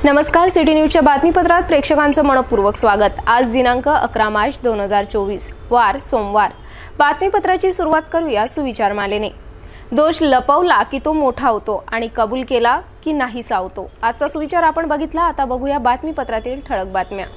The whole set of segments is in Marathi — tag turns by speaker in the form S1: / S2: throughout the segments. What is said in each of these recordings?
S1: नमस्कार, सिटी न्यूजच्या बातमीपत्रात प्रेक्षकांचं मनपूर्वक स्वागत। आज दिनांक 11 मार्च 2024 वार सोमवार। बातमीपत्राची सुरुवात करूया सुविचारमालेने। दोष लपवला की तो मोठा होतो आणि कबूल केला की नाहीसा होतो। आजचा सुविचार आपण बघितला। आता बघूया बातमीपत्रातील ठळक बातम्या।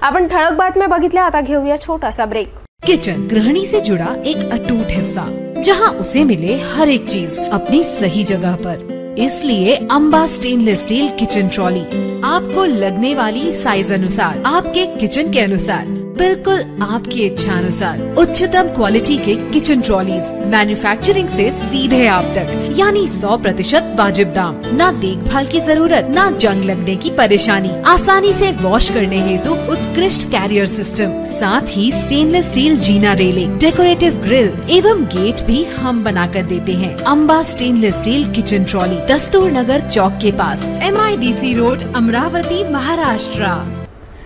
S1: आपण ठळक बातम्या बघितल्या। आता घेऊया छोटासा ब्रेक।
S2: किचन गृहिणी से जुड़ा एक अटूट हिस्सा, जहां उसे मिले हर एक चीज अपनी सही जगह पर। इसलिए Amba stainless steel kitchen trolley आपको लगने वाली साइज अनुसार, आपके किचन के अनुसार, बिल्कुल आपकी इच्छा अनुसार उच्चतम क्वालिटी के किचन ट्रॉलीज मैन्युफैक्चरिंग से सीधे आप तक, यानी 100% वाजिब दाम, ना देखभाल की जरूरत, ना जंग लगने की परेशानी, आसानी से वॉश करने हेतु उत्कृष्ट कैरियर सिस्टम, साथ ही स्टेनलेस स्टील जीना रेलिंग, डेकोरेटिव ग्रिल एवं गेट भी हम बना कर देते हैं। Amba stainless steel kitchen trolley, Dastur Nagar Chowk के पास, MIDC road, Amravati, Maharashtra.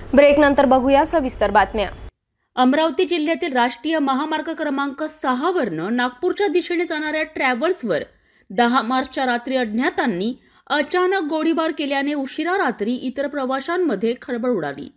S1: Break नंतर बघूया सविस्तर बातम्या।
S3: अमरावती जिल्ह्यातील राष्ट्रीय महामार्ग क्रमांक 6 वरनं नागपूरच्या दिशेने जाणाऱ्या ट्रॅव्हल्सवर 10 मार्चच्या रात्री अज्ञातांनी अचानक गोळीबार केल्याने उशिरा रात्री इतर प्रवाशांमध्ये खळबळ उडाली।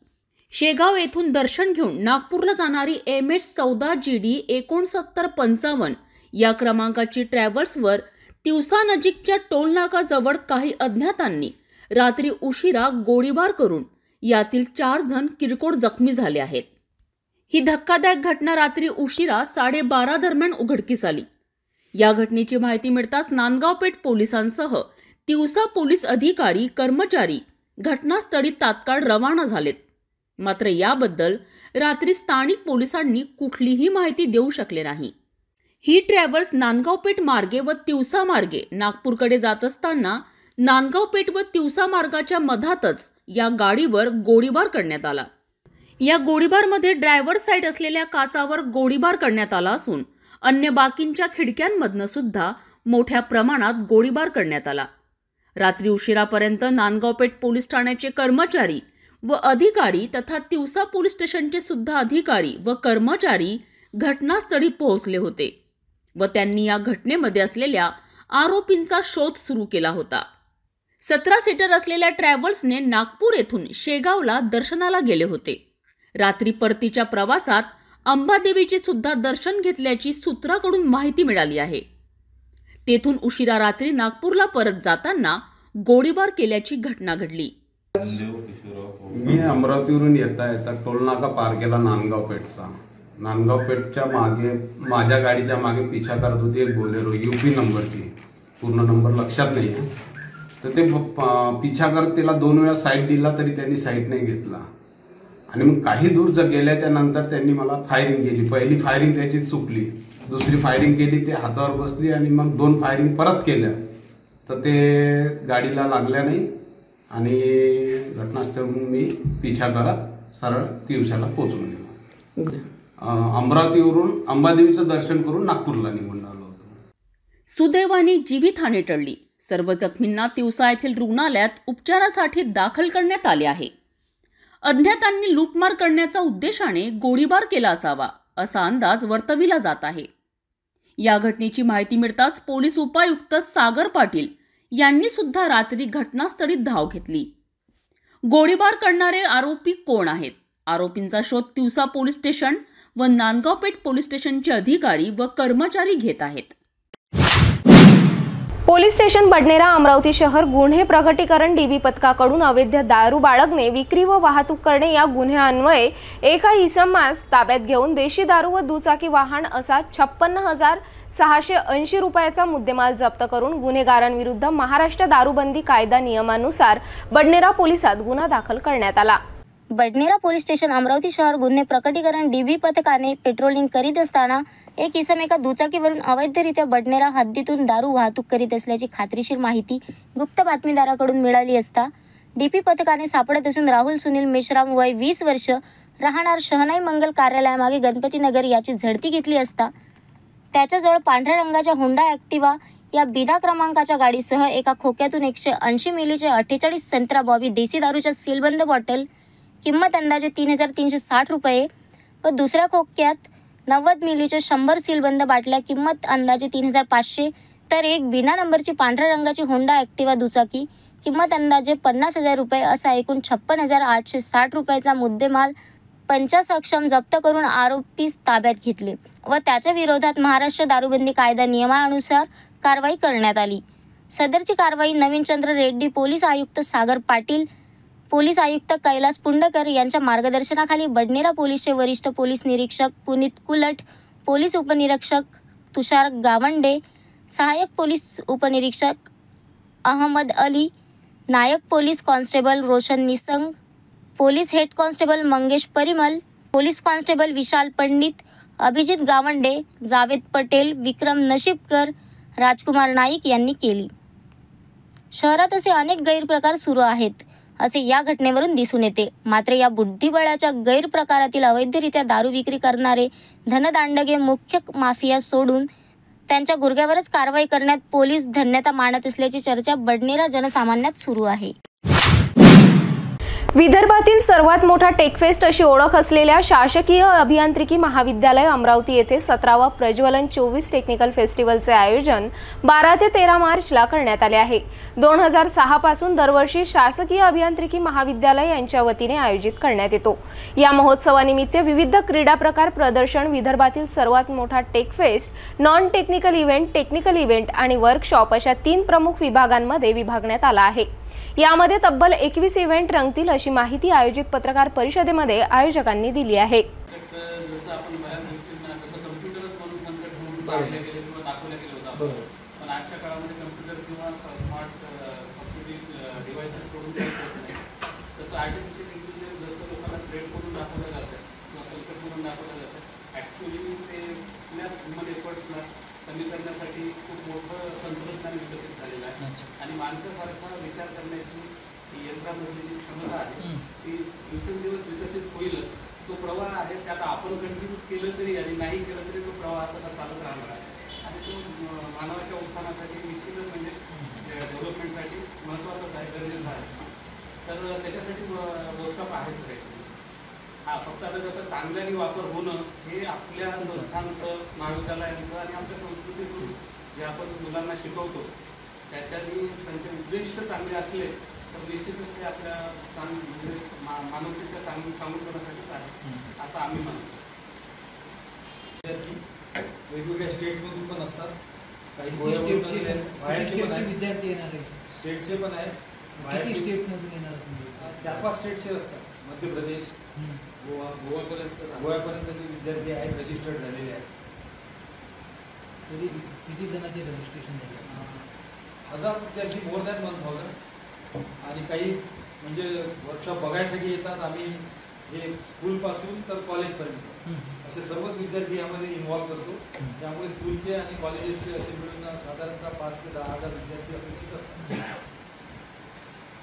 S3: शेगाव येथून दर्शन घेऊन नागपूरला जाणारी MH14GD 6955 या क्रमांकाची ट्रॅव्हल्सवर तिवसा नजीकच्या टोलनाकाजवळ काही अज्ञातांनी रात्री उशिरा गोळीबार करून यातील 4 जण किरकोळ जखमी झाले आहेत। ही धक्कादायक घटना रात्री उशिरा 12:30 दरम्यान उघडकीस आली। या घटनेची माहिती मिळताच नांदगाव पेठ पोलिसांसह तिवसा पोलीस अधिकारी कर्मचारी घटनास्थळी तात्काळ रवाना झालेत। मात्र याबद्दल रात्री स्थानिक पोलिसांनी कुठलीही माहिती देऊ शकले नाही। ही ट्रॅव्हल्स नांदगाव पेठ मार्गे व तिवसा मार्गे नागपूरकडे जात असताना नांदगाव पेठ व तिवसा मार्गाच्या मधातच या गाडीवर गोळीबार करण्यात आला। या गोळीबारमध्ये ड्रायव्हर साईड असलेल्या काचावर गोळीबार करण्यात आला असून अन्य बाकींच्या खिडक्यांमधनं सुद्धा मोठ्या प्रमाणात गोळीबार करण्यात आला। रात्री उशिरापर्यंत नांदगाव पेठ पोलीस ठाण्याचे कर्मचारी व अधिकारी तथा तिवसा पोलीस स्टेशनचे सुद्धा अधिकारी व कर्मचारी घटनास्थळी पोहोचले होते व त्यांनी या घटनेमध्ये असलेल्या आरोपींचा शोध सुरू केला होता। 17 सीटर असलेल्या ट्रॅव्हल्सने नागपूर येथून शेगावला दर्शनाला गेले होते। रात्री परतीच्या प्रवासात अंबादेवीचे सुद्धा दर्शन घेतल्याची सूत्राकडून माहिती मिळाली आहे। तेथून उशिरा रात्री नागपूरला परत जाताना गोळीबार केल्याची घटना घडली।
S4: मी अमरावतीवरून येता टोलनाका पार केला नांदगाव पेठचा। नांदगाव पेठच्या मागे माझ्या गाडीच्या मागे पिछा करत होती एक बोलेरो UP नंबरची, पूर्ण नंबर लक्षात नाही आहे। तर ते पिछा करत त्याला 2 वेळा साईड दिला तरी त्यांनी साईड नाही घेतला आणि मग काही दूर गेल्याच्या नंतर त्यांनी मला फायरिंग केली। पहिली फायरिंग त्याची चुकली, दुसरी फायरिंग केली ते हातावर बसली आणि मग 2 फायरिंग परत केल्या तर ते गाडीला लागल्या नाही आणि घटनास्थळावरून मी पिछा करत सरळ तिवसाला पोहोचून गेलो। अमरावतीवरून अंबादेवीचं दर्शन करून नागपूरला निघून आलो होतो।
S3: सुदैवाने जीवितहानी टळली। सर्व जखमींना तिवसा येथील रुग्णालयात उपचारासाठी दाखल करण्यात आले आहे। अज्ञातांनी लूटमार करण्याच्या उद्देशाने गोळीबार केला असावा असा अंदाज वर्तविला जात आहे। या घटनेची माहिती मिळताच पोलीस उपायुक्त सागर पाटील यांनी सुद्धा रात्री घटनास्थळी धाव घेतली। गोळीबार करणारे आरोपी कोण आहेत? आरोपींचा शोध तिवसा पोलीस स्टेशन व नांदगाव पेठ पोलीस स्टेशनचे अधिकारी व कर्मचारी घेत आहेत।
S1: पोलीस स्टेशन बडनेरा अमरावती शहर गुन्हे प्रगटीकरण DB पथकाकडून अवैध दारू बाळगणे, विक्री व वाहतूक करणे या गुन्ह्यान्वये एका इसमास ताब्यात घेऊन देशी दारू व दुचाकी वाहन असा 56,680 रुपयाचा मुद्देमाल जप्त करून गुन्हेगारांविरुद्ध महाराष्ट्र दारूबंदी कायदा नियमानुसार बडनेरा पोलिसात गुन्हा दाखल करण्यात आला।
S5: बडनेरा पोलीस स्टेशन अमरावती शहर गुन्हे प्रकटीकरण DB पथकाने पेट्रोलिंग करीत असताना एक इसम एका दुचाकीवरून अवैधरित्या बडनेरा हद्दीतून दारू वाहतूक करीत असल्याची खात्रीशीर माहिती गुप्त बातमीदाराकडून मिळाली असता DP पथकाने सापडत असून राहुल सुनील मेश्राम वय 20 वर्ष राहणार शहनाई मंगल कार्यालयामागे गणपतीनगर याची झडती घेतली असता त्याच्याजवळ पांढऱ्या रंगाच्या होंडा ॲक्टिवा या बिना क्रमांकाच्या गाडीसह एका खोक्यातून 180 मिलीचे 48 संत्रा बॉबी देसी दारूच्या सीलबंद बॉटल किंमत अंदाजे 3,360 रुपये व दुसऱ्या खोक्यात 90 मिलीचे 100 सीलबंद बाटल्या किंमत अंदाजे 3,500 तर एक बिना नंबरची पांढऱ्या रंगाची होंडा ॲक्टिवा दुचाकी किंमत अंदाजे 50,000 रुपये असा एकूण 56,860 रुपयाचा मुद्देमाल पंचसक्षम जप्त करून आरोपीस ताब्यात घेतले व त्याच्या विरोधात महाराष्ट्र दारूबंदी कायदा नियमानुसार कारवाई करण्यात आली। सदरची कारवाई नवीनचंद्र रेड्डी, पोलीस आयुक्त सागर पाटील, पोलीस आयुक्त कैलास पुंडकर यांच्या मार्गदर्शनाखाली बडनेरा पोलीसचे वरिष्ठ पोलीस निरीक्षक पुनीत कुलट, पोलीस उपनिरीक्षक तुषार गावंडे, सहाय्यक पोलीस उपनिरीक्षक अहमद अली, नायक police constable Roshan Nisang, police head constable Mangesh Parimal, police constable Vishal Pandit, Abhijit Gawande, Javed Patel, Vikram Nashibkar, Rajkumar Naik यांनी केली। शहरात असे अनेक गैरप्रकार सुरू आहेत असे या घटनेवरून दिसून येते। मात्र या बुद्धिबळाच्या गैरप्रकारातील अवैधरित्या दारू विक्री करणारे धनदांडगे मुख्य माफिया सोडून त्यांच्या गुर्ग्यावरच कारवाई करण्यात पोलीस धन्यता मानत असल्याची चर्चा बडनेरा जनसामान्यात सुरू आहे।
S1: विदर्भातील सर्वात मोठा टेकफेस्ट अशी ओळख असलेल्या शासकीय अभियांत्रिकी महाविद्यालय अमरावती येथे 17वा प्रज्वलन 24 टेक्निकल फेस्टिवलचे आयोजन 12 ते 13 मार्चला करण्यात आले आहे। 2006 पासून दरवर्षी शासकीय अभियांत्रिकी महाविद्यालय यांच्या वतीने आयोजित करण्यात येतो। या महोत्सवानिमित्त विविध क्रीडा प्रकार प्रदर्शन, विदर्भातील सर्वात मोठा techfest, non technical event, technical event आणि वर्कशॉप अशा 3 प्रमुख विभागांमध्ये विभागण्यात आला आहे। यामध्ये तब्बल 21 इव्हेंट रंगतील अशी माहिती आयोजित पत्रकार परिषदेमध्ये आयोजकांनी दिली आहे।
S6: कमी करण्यासाठी खूप मोठं तंत्रज्ञान विकसित झालेलं आहे आणि माणसासारखा विचार करण्याची यंत्रामधली जी क्षमता आहे ती दिवसेंदिवस विकसित होईलच। तो प्रवाह आहे त्यात आपण कंटिन्यू केलं तरी आणि नाही केलं तरी तो प्रवाह आता चालत राहणार आहे आणि तो मानवाच्या उत्थानासाठी निश्चितच म्हणजे डेव्हलपमेंटसाठी महत्त्वाचं आहे, गरजेचं आहे। तर त्याच्यासाठी वर्कशॉप आहेच काही फक्त आता त्याचा चांगल्याने वापर होणं हे आपल्या संस्थांचं, महाविद्यालयांचं आणि आपल्या संस्कृतीतून जे आपण मुलांना शिकवतो त्याच्यानी त्यांचे उद्देश चांगले असले तर निश्चितच ते आपल्या म्हणजे मानवतेच्या चांगुलपणासाठीच आहे असं आम्ही मानतो।
S7: वेगवेगळ्या स्टेट्समधून पण असतात, काही विद्यार्थी येणार आहे, स्टेटचे पण आहेत, किती स्टेटमधून येणार 4-5 स्टेटचे असतात, मध्य प्रदेश, गोव्यापर्यंतचे विद्यार्थी आहेत, रजिस्टर्ड झालेले आहेत। तरी किती जणांचे रजिस्ट्रेशन झाले? 1000 विद्यार्थी, मोर दॅन 1000 आणि काही म्हणजे वर्कशॉप बघायसाठी येतात। आम्ही हे स्कूलपासून तर कॉलेजपर्यंत असे सर्वच विद्यार्थी यामध्ये इन्व्हॉल्व करतो, त्यामुळे स्कूलचे आणि कॉलेजेसचे असे मिळून साधारणतः 5 ते 10,000 विद्यार्थी अपेक्षित असतात।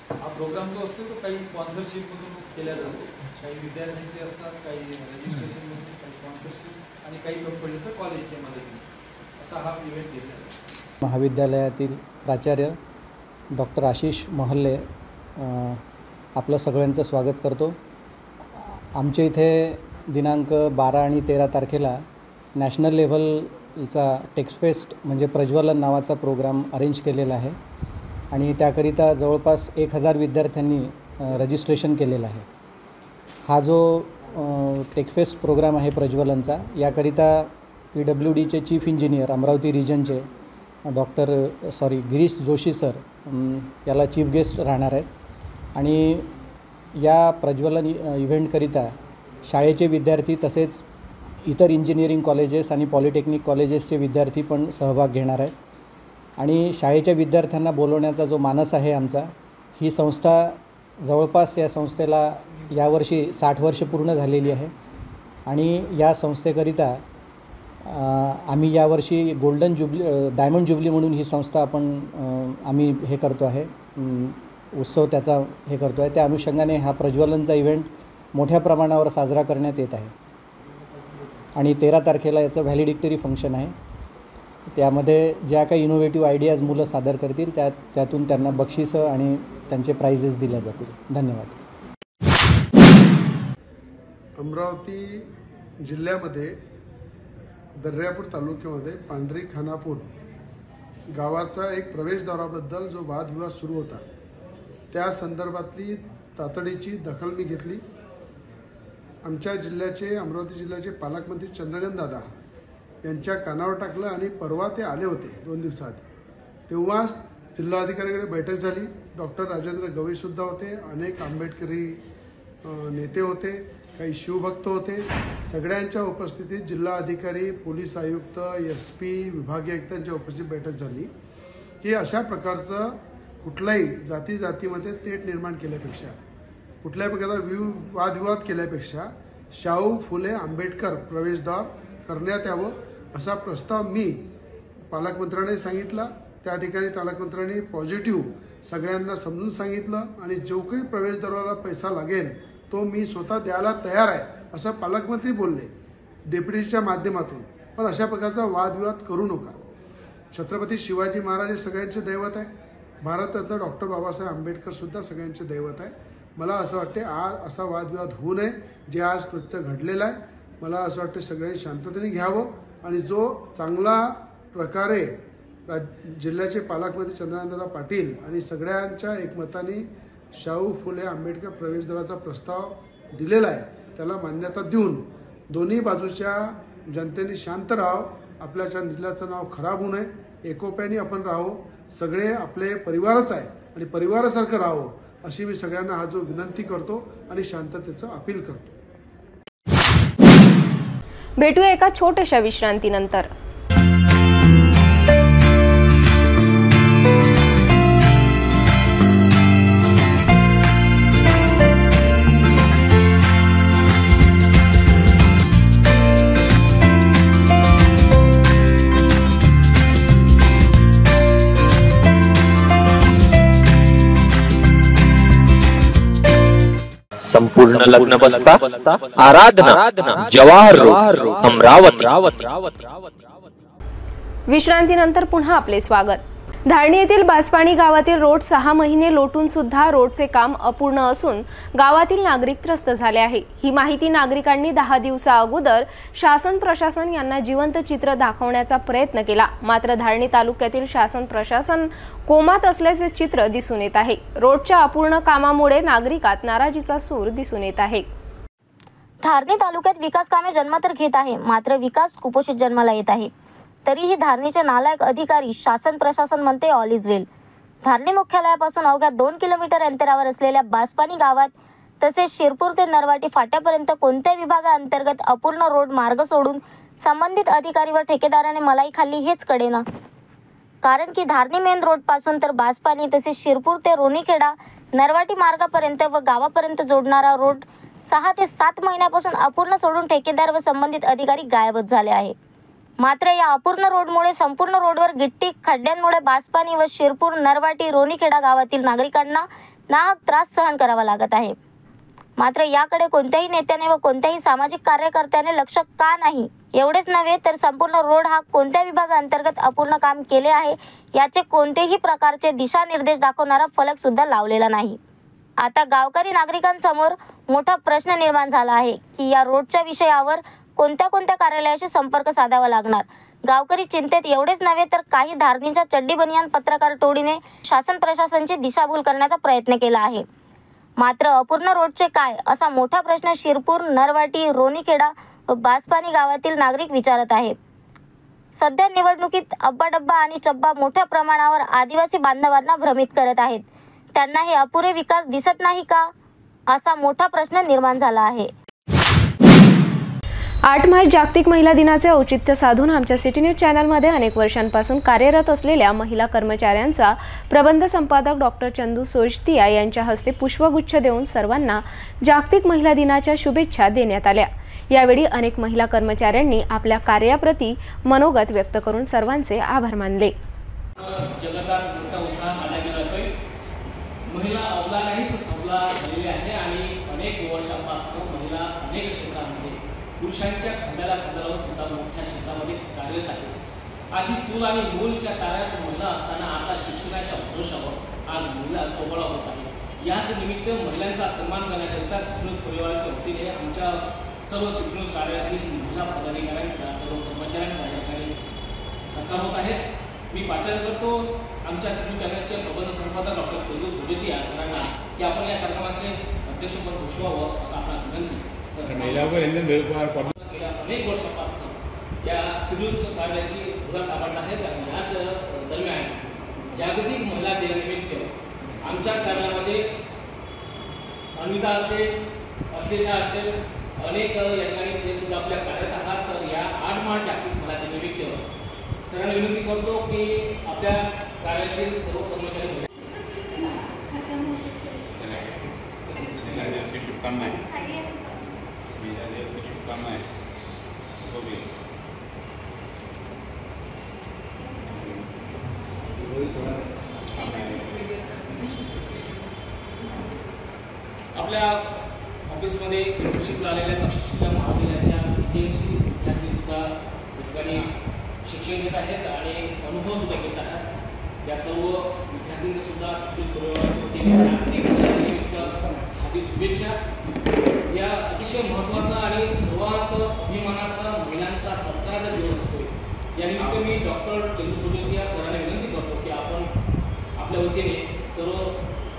S7: हा प्रोग्राम जो असतो तो काही स्पॉन्सरशिपमधून केला जातो, काही विद्यार्थ्यांचे असतात, काही रजिस्ट्रेशनमधून, काही स्पॉन्सरशिप आणि काही कंपनीचं कॉलेजच्या मदतीने असा हा इव्हेंट घेतला जातो।
S8: महाविद्यालयातील प्राचार्य डॉक्टर आशिष महल्ले आपलं सगळ्यांचं स्वागत करतो। आमच्या इथे दिनांक 12 आणि 13 तारखेला नॅशनल लेव्हलचा टेक्सफेस्ट म्हणजे प्रज्वलन नावाचा प्रोग्राम अरेंज केलेला आहे आणि त्याकरिता जवळपास 1000 विद्यार्थ्यांनी रजिस्ट्रेशन केलेलं आहे। हा जो टेकफेस्ट प्रोग्राम आहे प्रज्वलनचा, याकरिता PWDचे चीफ इंजिनियर अमरावती रिजनचे गिरीश जोशी सर याला चीफ गेस्ट राहणार आहेत आणि या प्रज्वलन इव्हेंटकरिता शाळेचे विद्यार्थी तसेच इतर इंजिनिअरिंग कॉलेजेस आणि पॉलिटेक्निक कॉलेजेसचे विद्यार्थी पण सहभाग घेणार आहेत आणि शाळेच्या विद्यार्थ्यांना बोलवण्याचा जो मानस आहे आमचा, ही संस्था जवळपास या संस्थेला यावर्षी 60 वर्ष पूर्ण झालेली आहे आणि या संस्थेकरिता आम्ही यावर्षी डायमंड जुबली म्हणून ही संस्था आम्ही हे करतो आहे, उत्सव त्याचा हे करतो आहे. त्या अनुषंगाने हा प्रज्वलनचा इव्हेंट मोठ्या प्रमाणावर साजरा करण्यात येत आहे आणि 13 तारखेला याचं व्हॅलिडिक्टरी फंक्शन आहे. त्यामध्ये ज्या काही इनोव्हेटिव्ह आयडियाज मुलं सादर करतील त्यातून त्यांना बक्षिसं आणि त्यांचे प्राइजेस दिल्या जातील. धन्यवाद.
S9: अमरावती जिल्ह्यामध्ये दर्यापूर तालुक्यामध्ये पांढरी खानापूर गावाचा एक प्रवेशद्वाराबद्दल जो वादविवाद सुरू होता त्या संदर्भातली तातडीची दखल मी घेतली. आमच्या जिल्ह्याचे अमरावती जिल्ह्याचे पालकमंत्री चंद्रकांत दादा यांच्या कानावर टाकलं आणि परवा ते आले होते 2 दिवसाआधी. तेव्हा जिल्हाधिकाऱ्याकडे बैठक झाली. डॉक्टर राजेंद्र गवईसुद्धा होते, अनेक आंबेडकरी नेते होते, काही शिवभक्त होते. सगळ्यांच्या उपस्थितीत जिल्हाधिकारी, पोलीस आयुक्त, SP, विभागीय आयुक्तांच्या उपस्थितीत बैठक झाली की अशा प्रकारचं कुठलाही जातीमध्ये तेढ निर्माण केल्यापेक्षा, कुठल्याही प्रकारचा वादविवाद केल्यापेक्षा शाहू फुले आंबेडकर प्रवेशद्वार करण्यात यावं असा प्रस्ताव मी पालकमंत्र्यांनी सांगितला. त्या ठिकाणी पालकमंत्र्यांनी पॉझिटिव्ह सगळ्यांना समजून सांगितलं आणि जो काही प्रवेशद्वाराला पैसा लागेल तो मी स्वतः द्यायला तयार आहे असं पालकमंत्री बोलले डेप्युटीच्या माध्यमातून. पण अशा प्रकारचा वादविवाद करू नका. छत्रपती शिवाजी महाराज हे सगळ्यांचे दैवत आहे. भारतरत्न डॉक्टर बाबासाहेब आंबेडकर सुद्धा सगळ्यांचे दैवत आहे. मला असं वाटते आज असा वादविवाद होऊ नये. जे आज कृत्य घडलेलं आहे मला असं वाटतं सगळ्यांनी शांततेने घ्यावं आणि जो चांगला प्रकारे जिल्ह्याचे पालकमंत्री चंद्रकांतदादा पाटील आणि सगळ्यांच्या एकमताने शाहू फुले आंबेडकर प्रवेशद्वाराचा प्रस्ताव दिलेला आहे त्याला मान्यता देऊन दोन्ही बाजूच्या जनतेने शांत राहावं. आपल्याच्या जिल्ह्याचं नाव खराब होऊ नये. एकोप्याने आपण राहावं. सगळे आपले परिवारच आहे आणि परिवारासारखं राहावं अशी मी सगळ्यांना हा जो विनंती करतो आणि शांततेचं अपील करतो.
S1: भेटूया एका छोट्याशा विश्रांतीनंतर.
S10: संपूर्ण लग्न बसता आराधना जवाहर रोड अमरावती.
S1: विश्रांतीनंतर पुन्हा आपले स्वागत. धारणी येथील बासपाणी गावातील रोड 6 महिने लोटून सुद्धा रोडचे काम अपूर्ण असून गावातील नागरिक त्रस्त झाले आहे. ही माहिती नागरिकांनी 10 दिवसा अगोदर शासन प्रशासन यांना जिवंत चित्र दाखवण्याचा प्रयत्न केला. मात्र धारणी तालुक्यातील शासन प्रशासन कोमात असल्याचे चित्र दिसून येत आहे. रोडच्या अपूर्ण कामामुळे नागरिकात नाराजीचा सूर दिसून येत आहे.
S5: धारणी तालुक्यात विकास कामे जन्म तर घेत आहे, मात्र विकास कुपोषित जन्माला येत आहे. तरीही धारणीचे नालायक अधिकारी शासन प्रशासन म्हणते ऑल इज वेल. धारणी मुख्यालयापासून अवघ्या 2 किलोमीटर अंतरावर असलेल्या बासपाणी गावात तसेच शिरपूर ते नरवाटी फाट्यापर्यंत कोणत्या विभागाअंतर्गत अपूर्ण रोड मार्ग सोडून संबंधित अधिकारी व ठेकेदाराने मलाई खाल्ली हेच कळेना. कारण की धारणी मेन रोड पासून तर बासपाणी तसेच शिरपूर ते रोणीखेडा नरवाटी मार्गापर्यंत व गावापर्यंत जोडणारा रोड 6 ते 7 महिन्यापासून अपूर्ण सोडून ठेकेदार व संबंधित अधिकारी गायबच झाले आहे. मात्र या अपूर्ण रोडमुळे संपूर्ण रोडवर गिट्टी खड्ड्यांमुळे बासपाणी व शिरपूर नरवाटी रोणीखेडा गावातील नागरिकांना नाहक त्रास सहन करावा लागत आहे. मात्र याकडे कोणत्याही नेत्याने व कोणत्याही सामाजिक कार्यकर्त्याने लक्ष का नाही. एवढेच नव्हे तर संपूर्ण रोड हा कोणत्या विभागाअंतर्गत अपूर्ण काम केले आहे याचे कोणतेही प्रकारचे दिशानिर्देश दाखवणारा फलक सुद्धा लावलेला नाही. आता गावकरी नागरिकांसमोर मोठा प्रश्न निर्माण झाला आहे की या रोडच्या विषयावर कोणत्या कार्यालयाशी संपर्क साधावा लागणार. गावकरी चिंतेत एवढेच नव्हे तर काही धारणीच्या चड्डी बनियान पत्रकार टोळीने शासन प्रशासनाची दिशाभूल करण्याचा प्रयत्न केला आहे. मात्र अपूर्ण रोडचे काय असा मोठा प्रश्न शिरपूर नरवाटी रोणीखेडा व बासपाणी गावातील नागरिक विचारत आहे. सध्या निवडणुकीत अब्बा डब्बा आणि चब्बा मोठ्या प्रमाणावर आदिवासी बांधवांना भ्रमित करत आहेत. त्यांना हे अपुरे विकास दिसत नाही का असा मोठा प्रश्न निर्माण झाला आहे.
S1: 8 मार्च जागतिक महिला दिनाचे औचित्य साधून आमच्या सिटी न्यूज चॅनलमध्ये अनेक वर्षांपासून कार्यरत असलेल्या महिला कर्मचाऱ्यांचा प्रबंध संपादक डॉक्टर चंदू सोजतिया यांच्या हस्ते पुष्पगुच्छ देऊन सर्वांना जागतिक महिला दिनाच्या शुभेच्छा देण्यात आल्या। यावेळी अनेक महिला कर्मचाऱ्यांनी आपल्या कार्याप्रती मनोगत व्यक्त करून सर्वांचे आभार मानले।
S6: जगतात मोठा उत्साह साजरा केला जातोय। महिला अवला नाही तर सबला झालेली आहे आणि अनेक वर्षांपासून महिला अनेक क्षेत्रांमध्ये पुरुषांच्या खांद्याला खांदा लावून सुद्धा मोठ्या क्षेत्रामध्ये कार्यरत आहे। आधी चूल आणि मूलच्या कार्यात महिला असताना आता शिक्षणाच्या भरोशावर आज महिला सोबळा होत आहे। याच निमित्त महिलांचा सन्मान करण्याकरिता सिटी न्यूज परिवाराच्या वतीने आमच्या सर्व सिटी न्यूज कार्यालयातील महिला पदाधिकाऱ्यांचा सर्व कर्मचाऱ्यांचा या ठिकाणी सत्कार होत आहे। मी वाचन करतो आमच्या सिटी न्यूज चॅनलचे प्रबंध संपादक डॉक्टर चंदू सोजतिया सरांना की आपण या कार्यक्रमाचे अध्यक्षपद भूषवावं असं आपणास विनंती। गेल्या अनेक वर्षांपासून या सिटी न्यूज कार्यालयाची धुरा सापडत आहेत आणि याच दरम्यान जागतिक महिला दिनानिमित्त आमच्याच कार्यालयामध्ये अन्विता असेल, अश्लेषा असेल, अनेक या ठिकाणी ते सुद्धा आपल्या कार्यरत आहात। तर या 8 मार्च जागतिक महिला दिनानिमित्त सरांना विनंती करतो की आपल्या कार्यालयातील सर्व कर्मचारी आपल्या ऑफिसमध्ये इंटर्नशिपला आलेल्या तक्षशिला महाविद्यालयाच्या विद्यार्थी सुद्धा ठिकाणी शिक्षण घेत आहेत आणि अनुभव सुद्धा घेत आहेत। त्या सर्व विद्यार्थ्यांचे सुद्धा हार्दिक शुभेच्छा। या अतिशय महत्त्वाचा आणि सर्वात अभिमानाचा महिलांचा सत्कार दिवस असतो। यानिमित्त मी डॉक्टर चंदू सोजतिया सरांना विनंती करतो की आपण आपल्या वतीने सर्व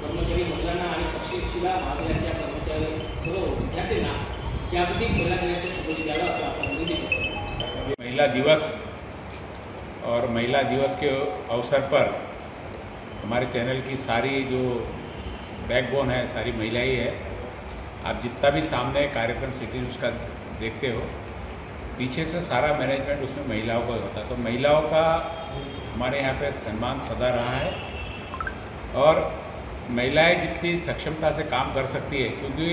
S6: कर्मचारी महिलांना आणि तक्षशिला महाविद्यालयाच्या कर्मचारी सर्व विद्यार्थ्यांना जागतिक महिला दिनाच्या शुभेच्छा द्याव्या असं आपण विनंती करतो।
S11: महिला दिवस और महिला दिवस के अवसर पर हमारे चैनल की सारी जो बैकबोन है सारी महिला ही है। आप जितना भी सामने कार्यक्रम सिटी न्यूज़ का देखते हो पीछे से सारा मैनेजमेंट उसमें महिलाओं का होता है। तो महिलाओं का हमारे यहाँ पे सम्मान सदा रहा है और महिलाएं जितनी सक्षमता से काम कर सकती है क्योंकि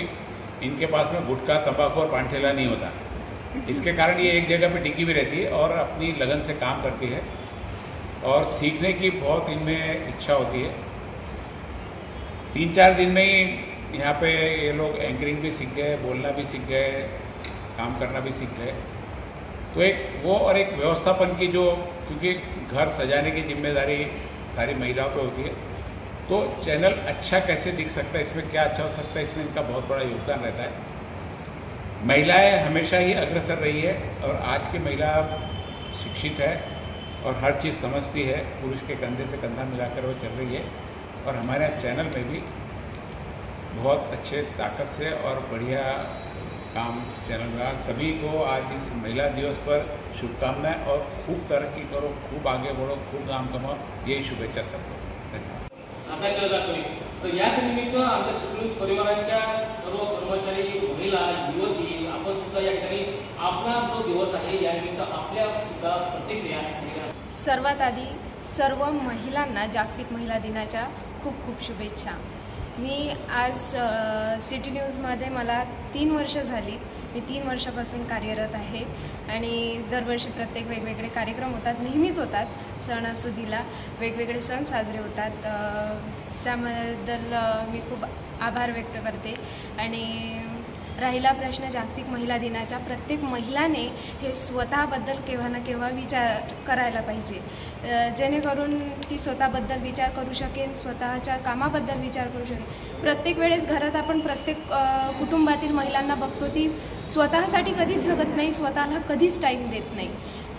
S11: इनके पास में गुटखा, तंबाकू और पान ठेला नहीं होता, इसके कारण ये एक जगह पे टिकी भी रहती है और अपनी लगन से काम करती है और सीखने की बहुत इनमें इच्छा होती है। 3-4 दिन में ही यहाँ पे ये लोग एंकरिंग भी सीख गए, बोलना भी सीख गए, काम करना भी सीख गए। तो एक वो और एक व्यवस्थापन की जो क्योंकि घर सजाने की जिम्मेदारी सारी महिलाओं पे होती है, तो चैनल अच्छा कैसे दिख सकता है, इसमें क्या अच्छा हो सकता है, इसमें इनका बहुत बड़ा योगदान रहता है। महिलाएं हमेशा ही अग्रसर रही है और आज की महिला शिक्षित है और हर चीज़ समझती है, पुरुष के कंधे से कंधा मिलाकर वो चल रही है और हमारे चैनल में भी बहुत अच्छे ताकत से और बढ़िया काम चैनल में। सभी को आज इस महिला दिवस पर शुभकामनाएं और खूब तरक्की करो, खूब आगे बढ़ो, खूब नाम कमाओ, यही शुभेच्छा सबको।
S6: साजरा केला जातोय। तर याच निमित्त आमच्या सिटी न्यूज परिवाराच्या सर्व कर्मचारी, महिला, युवती आपण सुद्धा या ठिकाणी आपला जो दिवस आहे या निमित्त आपल्या सुद्धा प्रतिक्रिया दिल्या।
S1: सर्वात आधी सर्व महिलांना जागतिक महिला दिनाच्या खूप खूप शुभेच्छा। मी आज सिटी न्यूजमध्ये मला 3 वर्ष झाली। मी 3 वर्षापासून कार्यरत आहे आणि दरवर्षी प्रत्येक वेगवेगळे कार्यक्रम होतात, नेहमीच होतात। सणासुदीला वेगवेगळे सण साजरे होतात, त्याबद्दल मी खूप आभार व्यक्त करते। आणि राहिला प्रश्न जागतिक महिला दिनाचा, प्रत्येक महिलाने हे स्वतःबद्दल केव्हा ना केव्हा विचार करायला पाहिजे, जेणेकरून ती स्वतःबद्दल विचार करू शकेल, स्वतःच्या कामाबद्दल विचार करू शकेल। प्रत्येक वेळेस घरात आपण प्रत्येक कुटुंबातील महिलांना बघतो, ती स्वतःसाठी कधीच जगत नाही, स्वतःला कधीच टाईम देत नाही।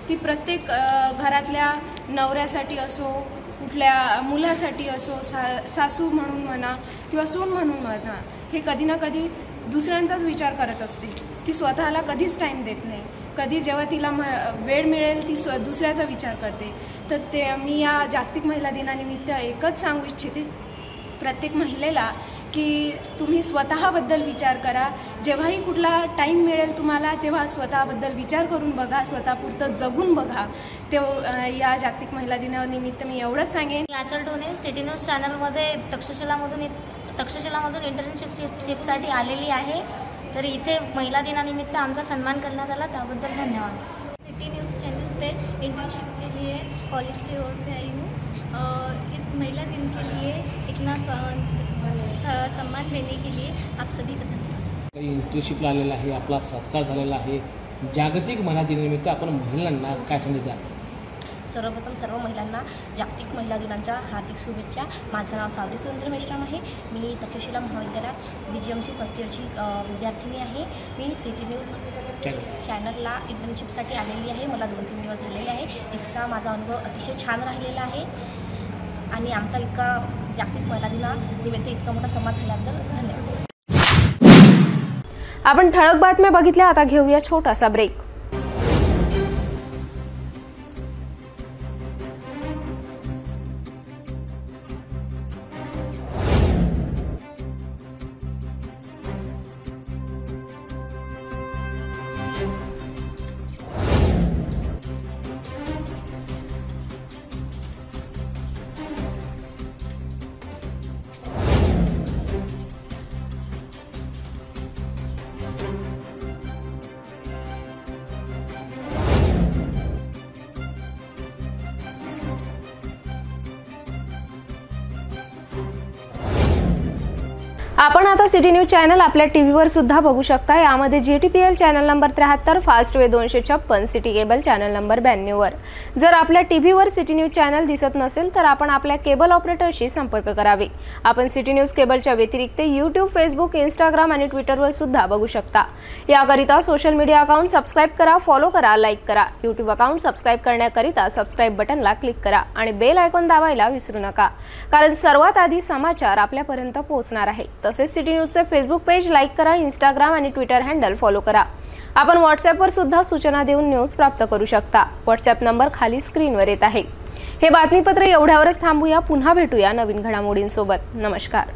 S1: ती प्रत्येक घरातल्या नवऱ्यासाठी असो, कुठल्या मुलासाठी असो, सासू म्हणून म्हणा किंवा सून म्हणून म्हणा, हे कधी ना कधी दुसऱ्यांचाच विचार करत असते। ती स्वतःला कधीच टाईम देत नाही। कधी जेव्हा तिला वेळ मिळेल ती दुसऱ्याचा विचार करते। तर ते मी या जागतिक महिला दिनानिमित्त एकच सांगू इच्छिते प्रत्येक महिलेला
S12: की तुम्ही स्वतःबद्दल विचार करा. जेव्हाही कुठला टाईम मिळेल तुम्हाला तेव्हा स्वतःबद्दल विचार करून बघा, स्वतःपुरतं जगून बघा. या जागतिक महिला दिनानिमित्त मी एवढंच सांगेन.
S5: आचल ढोणे, सिटी न्यूज चॅनलमध्ये तक्षशिलामधून इंटर्नशिपसाठी आलेली आहे. तर इथे महिला दिनानिमित्त आमचा सन्मान करण्यात आला, त्याबद्दल धन्यवाद.
S13: सिटी न्यूज़ चैनल पे इंटर्नशिप के लिए कॉलेज की ओर से आई हूँ. इस महिला दिन के लिए इतना सम्मान देने के लिए आप सभी का धन्यवाद.
S14: इंटर्नशिपला आलेला आहे, आपला सत्कार झालेला आहे. जागतिक महिला दिनानिमित्त आपण महिलांना काय संदेश द्या?
S15: सर्वप्रथम सर्व महिलांना जागतिक महिला दिनाच्या हार्दिक शुभेच्छा. माझं नाव सावरी सुरेंद्र मेश्राम आहे. मी तक्षशिला महाविद्यालयात BGMC फर्स्ट इयरची विद्यार्थिनी आहे. मी सिटी न्यूज चॅनलला इंटर्नशिपसाठी आलेली आहे. मला 2-3 दिवस झालेले आहे. इथचा माझा अनुभव अतिशय छान राहिलेला आहे आणि आमचा इतका जागतिक महिला दिनानिमित्त इतका मोठा संवाद झाल्याबद्दल धन्यवाद.
S1: आपण ठळक बातम्या बघितल्या, आता घेऊया छोटासा ब्रेक. आपण आता सिटी न्यूज चॅनल आपल्या टीव्हीवर सुद्धा बघू शकता. यामध्ये GTPL channel number 73, Fastway 256, city cable channel number 92 वर. जर आपल्या टीव्हीवर सिटी न्यूज चॅनल दिसत नसेल तर आपण आपल्या केबल ऑपरेटरशी संपर्क करावे. आपण सिटी न्यूज केबलच्या व्यतिरिक्त YouTube, Facebook, Instagram आणि ट्विटरवर सुद्धा बघू शकता. याकरिता सोशल मीडिया अकाउंट सबस्क्राइब करा, फॉलो करा, लाईक करा. YouTube अकाउंट सबस्क्राइब करण्याकरिता सबस्क्राइब बटनला क्लिक करा आणि बेल आयकॉन दाबायला विसरू नका, कारण सर्वात आधी समाचार आपल्यापर्यंत पोहोचणार आहे. तसेच सिटी न्यूजचे फेसबुक पेज लाईक करा, इंस्टाग्राम आणि ट्विटर हँडल फॉलो करा. आपण व्हॉट्सॲपवर सुद्धा सूचना देऊन न्यूज प्राप्त करू शकता. व्हॉट्सॲप नंबर खाली स्क्रीनवर येत आहे. हे बातमीपत्र एवढ्यावरच थांबूया. पुन्हा भेटूया नवीन घडामोडींसोबत. नमस्कार.